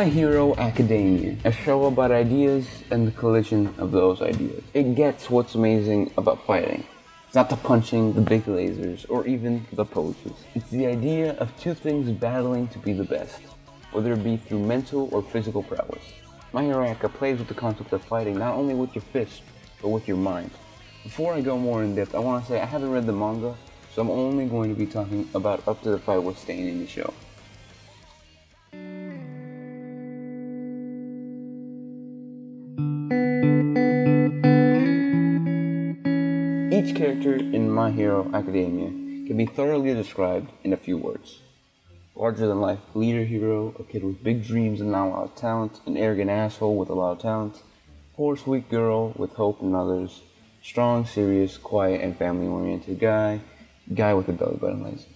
My Hero Academia, a show about ideas and the collision of those ideas. It gets what's amazing about fighting. It's not the punching, the big lasers, or even the poses. It's the idea of two things battling to be the best, whether it be through mental or physical prowess. My Uraraka plays with the concept of fighting not only with your fist, but with your mind. Before I go more in depth, I want to say I haven't read the manga, so I'm only going to be talking about up to the fight with Stain in the show. Each character in My Hero Academia can be thoroughly described in a few words. Larger-than-life leader hero, a kid with big dreams and not a lot of talent, an arrogant asshole with a lot of talent, poor sweet girl with hope in others, strong, serious, quiet, and family-oriented guy with a belly button lazy.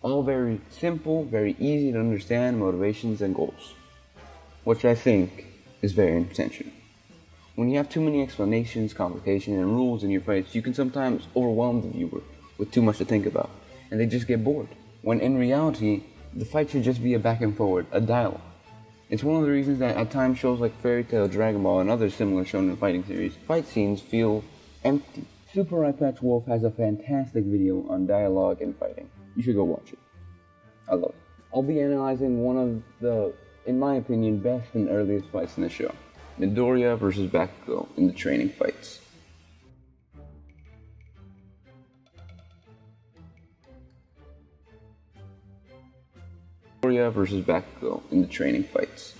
All very simple, very easy to understand motivations and goals, which I think is very intentional. When you have too many explanations, complications, and rules in your fights, you can sometimes overwhelm the viewer with too much to think about, and they just get bored. When in reality, the fight should just be a back and forward, a dialogue. It's one of the reasons that at times shows like Fairy Tail, Dragon Ball, and other similar shonen fighting series, fight scenes feel empty. Super Eyepatch Wolf has a fantastic video on dialogue and fighting. You should go watch it. I love it. I'll be analyzing one of the, in my opinion, best and earliest fights in the show. Midorya versus Bakugo in the training fights. Midorya versus Bakugo in the training fights.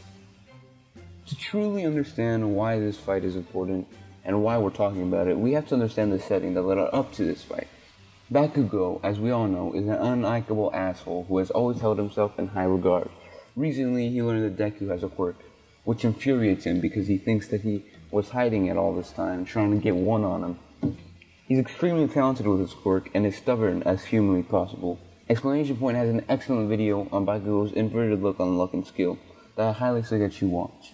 To truly understand why this fight is important and why we're talking about it, we have to understand the setting that led up to this fight. Bakugo, as we all know, is an unlikable asshole who has always held himself in high regard. Recently, he learned that Deku has a quirk, which infuriates him because he thinks that he was hiding it all this time, trying to get one on him. He's extremely talented with his quirk and is stubborn as humanly possible. Exclamation Point has an excellent video on Bakugo's inverted look on luck and skill that I highly suggest you watch.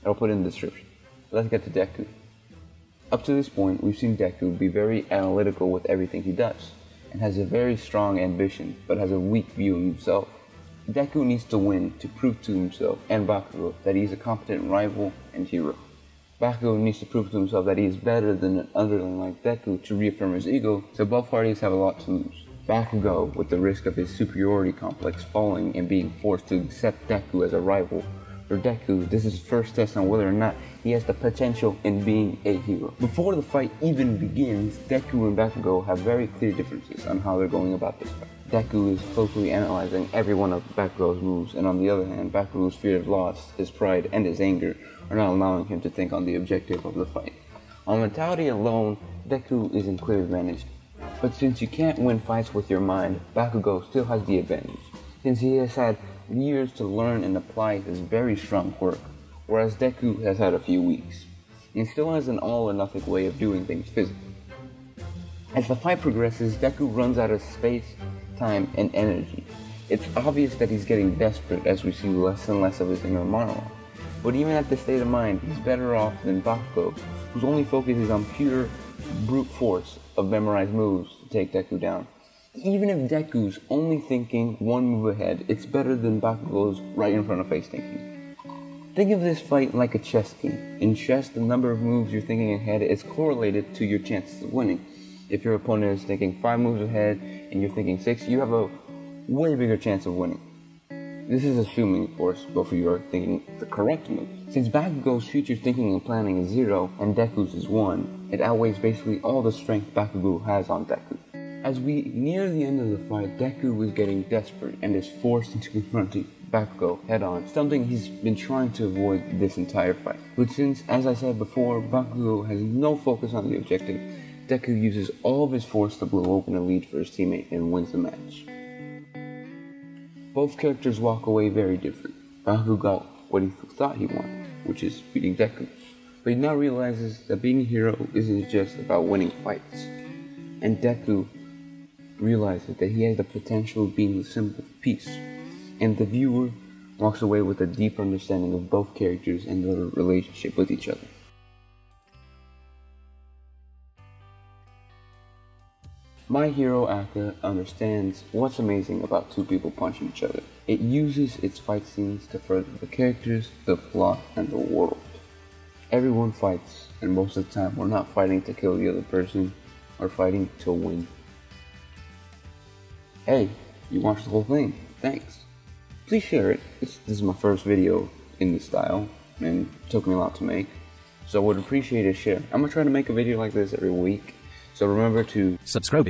I'll put it in the description. Let's get to Deku. Up to this point, we've seen Deku be very analytical with everything he does, and has a very strong ambition, but has a weak view of himself. Deku needs to win to prove to himself and Bakugo that he is a competent rival and hero. Bakugo needs to prove to himself that he is better than an underling like Deku to reaffirm his ego, so both parties have a lot to lose. Bakugo, with the risk of his superiority complex falling and being forced to accept Deku as a rival. For Deku, this is his first test on whether or not he has the potential in being a hero. Before the fight even begins, Deku and Bakugo have very clear differences on how they're going about this fight. Deku is closely analyzing every one of Bakugo's moves, and on the other hand, Bakugo's fear of loss, his pride, and his anger are not allowing him to think on the objective of the fight. On mentality alone, Deku is in clear advantage. But since you can't win fights with your mind, Bakugo still has the advantage, since he has had years to learn and apply his very strong quirk, whereas Deku has had a few weeks, and still has an all-or-nothing way of doing things physically. As the fight progresses, Deku runs out of space, time, and energy. It's obvious that he's getting desperate as we see less and less of his inner monologue. But even at this state of mind, he's better off than Bakugo, whose only focus is on pure brute force of memorized moves to take Deku down. Even if Deku's only thinking one move ahead, it's better than Bakugo's right in front of face thinking. Think of this fight like a chess game. In chess, the number of moves you're thinking ahead is correlated to your chances of winning. If your opponent is thinking 5 moves ahead and you're thinking 6, you have a way bigger chance of winning. This is assuming, of course, both of you are thinking the correct move. Since Bakugo's future thinking and planning is 0 and Deku's is 1, it outweighs basically all the strength Bakugo has on Deku. As we near the end of the fight, Deku is getting desperate and is forced into confronting Bakugo head-on, something he's been trying to avoid this entire fight. But since, as I said before, Bakugo has no focus on the objective, Deku uses all of his force to blow open a lead for his teammate and wins the match. Both characters walk away very different. Bakugo got what he thought he wanted, which is beating Deku. But he now realizes that being a hero isn't just about winning fights. And Deku realizes that he has the potential of being the symbol of peace. And the viewer walks away with a deep understanding of both characters and their relationship with each other. My Hero Aka understands what's amazing about two people punching each other. It uses its fight scenes to further the characters, the plot, and the world. Everyone fights, and most of the time we're not fighting to kill the other person, we're fighting to win. Hey, you watched the whole thing, thanks. Please share it. This is my first video in this style, and it took me a lot to make. So I would appreciate a share. I'm gonna try to make a video like this every week. So remember to subscribe